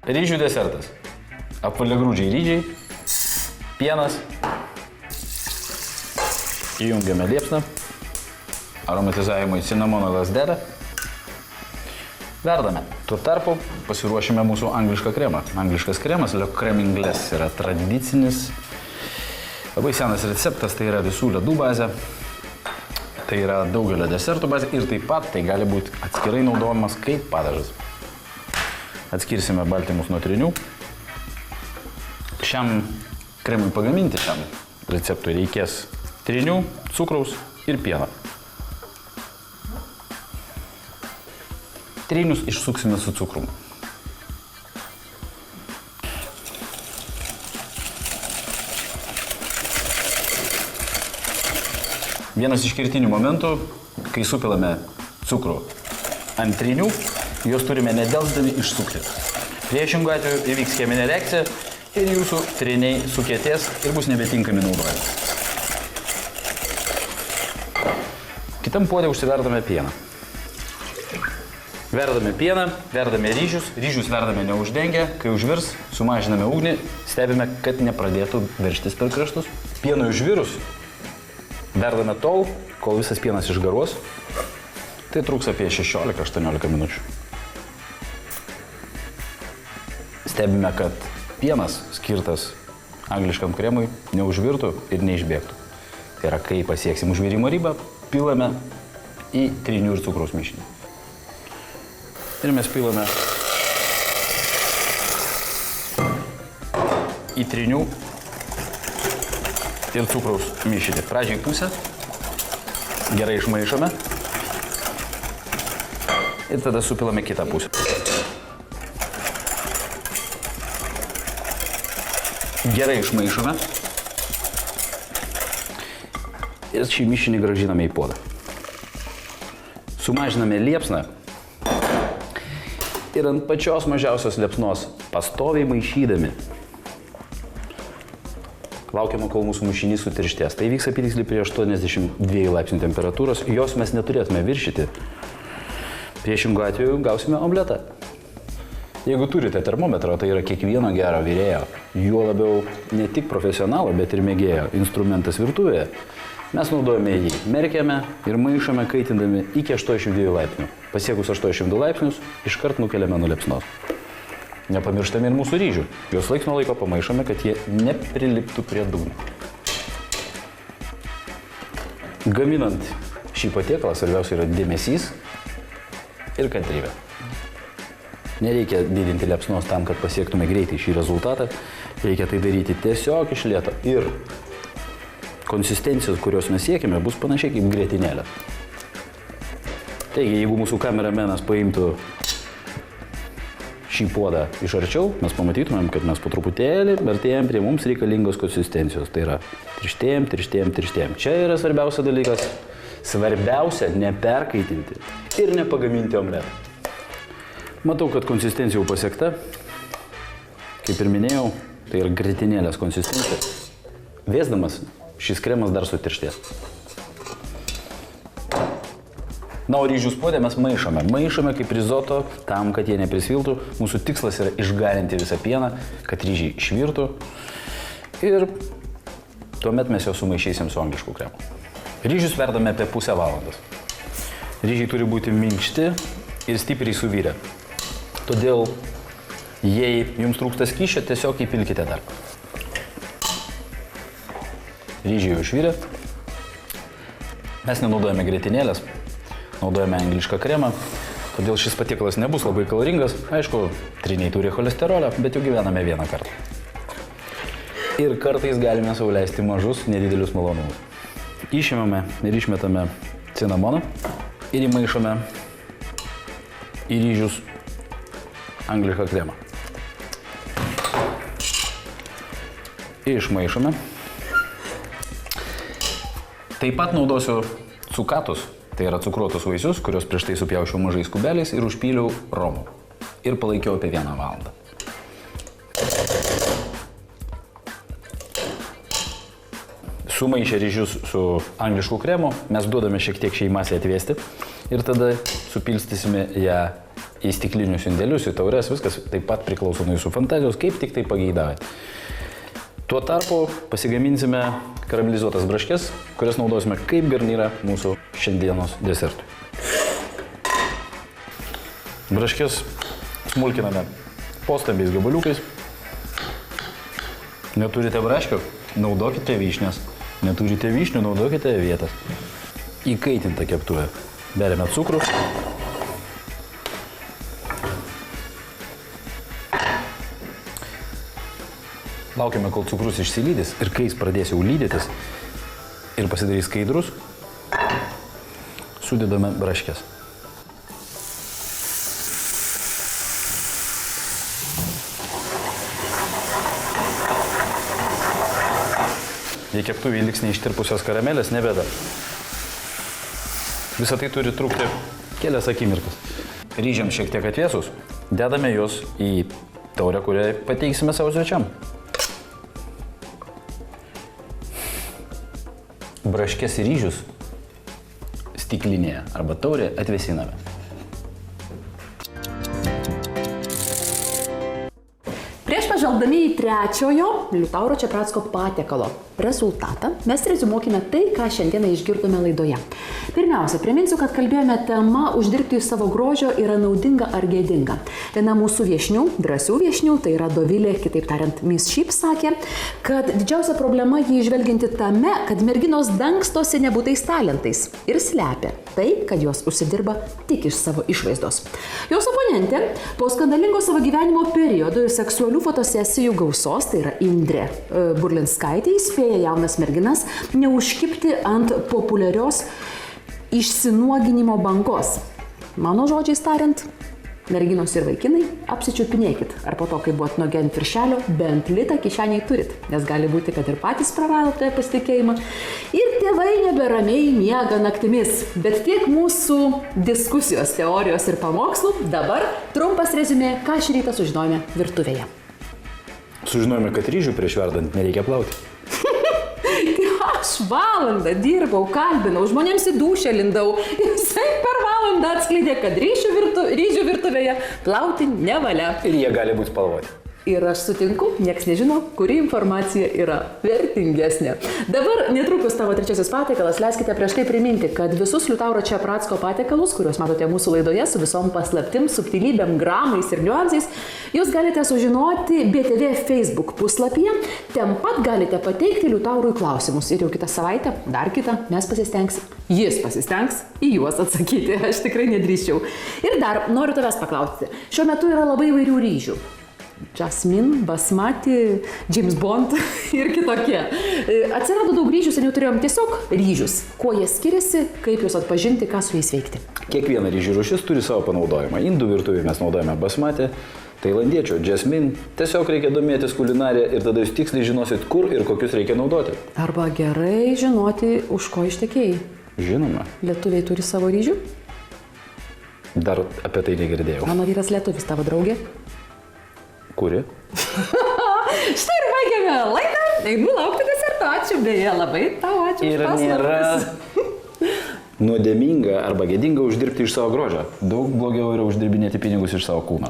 Ryžių desertas. Apvaliagrūdžiai ryžiai, pienas, įjungiame liepsną, aromatizavimui cinamono lazdelę, verdame. Tuo tarpu pasiruošime mūsų anglišką kremą. Angliškas kremas, Le Crème Anglaise, yra tradicinis, labai senas receptas, tai yra visų ledų bazė, tai yra daugelio desertų bazė ir taip pat tai gali būti atskirai naudojamas kaip padažas. Atskirsime baltymus nuo trinių. Šiam kremui pagaminti, šiam receptui reikės trinių, cukraus ir pieno. Trinius išsuksime su cukrum. Vienas iš kertinių momentų, kai supilame cukrų ant trinių, juos turime nedelsdami išsukti. Priešingų atveju įvyks cheminė reakcija ir jūsų triniai sukietės ir bus nebetinkami naudojami. Kitam puode užsiverdame pieną. Verdame pieną, verdame ryžius, ryžius verdame neuždengę, kai užvirs, sumažiname ugnį, stebime, kad nepradėtų veržtis per kraštus. Pienui užvirus, verdame tol, kol visas pienas išgaruos, tai truks apie 16-18 minučių. Stebime, kad pienas skirtas angliškam kremui neužvirtų ir neišbėgtų. Tai yra, kai pasieksim užvirimo ribą, pilame į trinių ir cukraus mišinį. Ir mes pilame į trinių ir cukraus mišinį. Pradžiai pusę, gerai išmaišome ir tada supilame kitą pusę. Gerai išmaišome ir šį mišinį grąžiname į puodą. Sumažiname liepsną ir ant pačios mažiausios liepsnos pastoviai maišydami laukiame, kol mūsų mišinys sutirštės. Tai vyks apytiksliai prie 82 laipsnių temperatūros, jos mes neturėtume viršyti. Priešingų atveju gausime omletą. Jeigu turite termometrą, tai yra kiekvieno gero virėjo, juo labiau ne tik profesionalo, bet ir mėgėjo instrumentas virtuvėje, mes naudojame jį, merkiame ir maišome kaitindami iki 82 laipsnių. Pasiekus 82 laipsnius, iškart nukeliame nuo liepsnos. Nepamirštame ir mūsų ryžių. Juos laiks nuo laiko pamaišome, kad jie nepriliptų prie dugno. Gaminant šį patiekalą svarbiausia yra dėmesys ir kantrybė. Nereikia didinti liepsnos tam, kad pasiektume greitai šį rezultatą. Reikia tai daryti tiesiog iš lėto. Ir konsistencijos, kurios mes siekime, bus panašiai kaip grietinėlė. Taigi, jeigu mūsų kameramenas paimtų šį puodą iš arčiau, mes pamatytumėm, kad mes po truputėlį artėjam prie mums reikalingos konsistencijos. Tai yra tirštėjam, tirštėjam, tirštėjam. Čia yra svarbiausia dalykas. Svarbiausia neperkaitinti ir nepagaminti omletą. Matau, kad konsistencija jau pasiekta. Kaip ir minėjau, tai yra grietinėlės konsistencija. Vėsdamas, šis kremas dar sutirštės. Na, o ryžius puode mes maišome. Maišome kaip rizoto tam, kad jie neprisviltų. Mūsų tikslas yra išgarinti visą pieną, kad ryžiai išvirtų. Ir tuomet mes juos sumaišysim su anglišku kremu. Ryžius verdame apie pusę valandos. Ryžiai turi būti minkšti ir stipriai suvirę. Todėl, jei jums trūksta skysčio, tiesiog įpilkite dar. Ryžiai jau išvirė. Mes nenaudojame grietinėlės, naudojame anglišką kremą, todėl šis patiekalas nebus labai kaloringas. Aišku, triniai turi cholesterolio, bet jau gyvename vieną kartą. Ir kartais galime sau leisti mažus, nedidelius malonumus. Išimame ir išmetame cinamoną ir įmaišome į ryžius anglišką kremą. Išmaišome. Taip pat naudosiu cukatus, tai yra cukruotus vaisius, kuriuos prieš tai supjaučiau mažais kubeliais ir užpyliau romu. Ir palaikiau apie 1 valandą. Sumaišę ryžius su anglišku kremu, mes duodame šiek tiek šiai masei atvėsti ir tada supilstysime ją į stiklinius indelius, į taures, viskas taip pat priklauso nuo jūsų fantazijos, kaip tik tai pageidavai. Tuo tarpu pasigaminsime karamelizuotas braškes, kurias naudosime kaip garnyrą mūsų šiandienos desertui. Braškes smulkiname postambiais gabaliukais. Neturite braškių? Naudokite vyšnias. Neturite vyšnių? Naudokite avietas. Įkaitintą keptuvę. Beriame cukrų. Laukiame, kol cukrus išsilydys ir kai jis pradės jau lydytis ir pasidarys skaidrus, sudedame braškes. Jei keptuvėje liks neištirpusios karamelės, ne bėda. Visą tai turi trukti kelias akimirkas. Ryžiams šiek tiek atvėsus, dedame juos į taurę, kurią pateiksime savo svečiam. Braškes ir ryžius stiklinėje arba taurė atvėsiname. Prieš pažvelgdami į trečiojo Liutauro Čepracko patiekalo rezultatą, mes reziumuokime tai, ką šiandieną išgirdome laidoje. Pirmiausia, priminsiu, kad kalbėjome tema uždirbti iš savo grožio yra naudinga ar gėdinga. Viena mūsų viešnių, drąsių viešnių, tai yra Dovilė, kitaip tariant, Miss Sheep, sakė, kad didžiausia problema jį žvelginti tame, kad merginos dangstosi nebūtais talentais ir slepia tai, kad jos užsidirba tik iš savo išvaizdos. Jos oponentė po skandalingo savo gyvenimo periodo ir seksualių fotosesijų gausos, tai yra Indrė Burlinskaitė, įspėja jaunas merginas neužkibti ant populiarios išsinuoginimo bangos. Mano žodžiais tariant, merginos ir vaikinai, apsičiupinėkit, ar po to, kai buvot nuogi ant viršelio, bent litą kišeniai turit, nes gali būti, kad ir patys praradote pasitikėjimą. Ir tėvai neberamiai miega naktimis. Bet tiek mūsų diskusijos, teorijos ir pamokslų, dabar trumpas reziumė, ką šį rytą sužinojome virtuvėje. Sužinojome, kad ryžių prieš verdant nereikia plauti. Aš valandą dirbau, kalbinau, žmonėms į dūšę lindau. Jisai per valandą atskleidė, kad ryžių virtuvėje plauti nevalia. Ir jie gali būti spalvoti. Ir aš sutinku, nieks nežino, kuri informacija yra vertingesnė. Dabar netrukus tavo trečiasis patiekalas, leiskite prieš tai priminti, kad visus Liutauro Čepracko patiekalus, kuriuos matote mūsų laidoje su visom paslaptim, subtilybėm, gramais ir niuansais, jūs galite sužinoti BTV Facebook puslapyje. Ten pat galite pateikti Liutaurui klausimus. Ir jau kitą savaitę, dar kitą, mes pasistengsim. Jis pasistengs į juos atsakyti. Aš tikrai nedrįsčiau. Ir dar noriu tavęs paklausti. Šiuo metu yra labai įvairių ryžių. Jasmine, Basmati, James Bond ir kitokie. Atsirado daug ryžių, seniau turėjom tiesiog ryžius. Kuo jie skiriasi, kaip juos atpažinti, ką su jais veikti. Kiekviena ryžių rūšis turi savo panaudojimą. Indų virtuvėje mes naudojame Basmati, tailandiečio Jasmine. Tiesiog reikia domėtis kulinariją ir tada jūs tiksliai žinosit, kur ir kokius reikia naudoti. Arba gerai žinoti, už ko ištekėjai. Žinoma. Lietuviai turi savo ryžių? Dar apie tai negirdėjau. Mano vyras lietuvis, tavo draugė. Kuri? Štai ir baigėme laidą. Einu laukti deserto. Ačiū, beje, labai tau ačiū. Ir nėra nuodėminga arba gėdinga uždirbti iš savo grožio. Daug blogiau yra uždirbinėti pinigus iš savo kūno.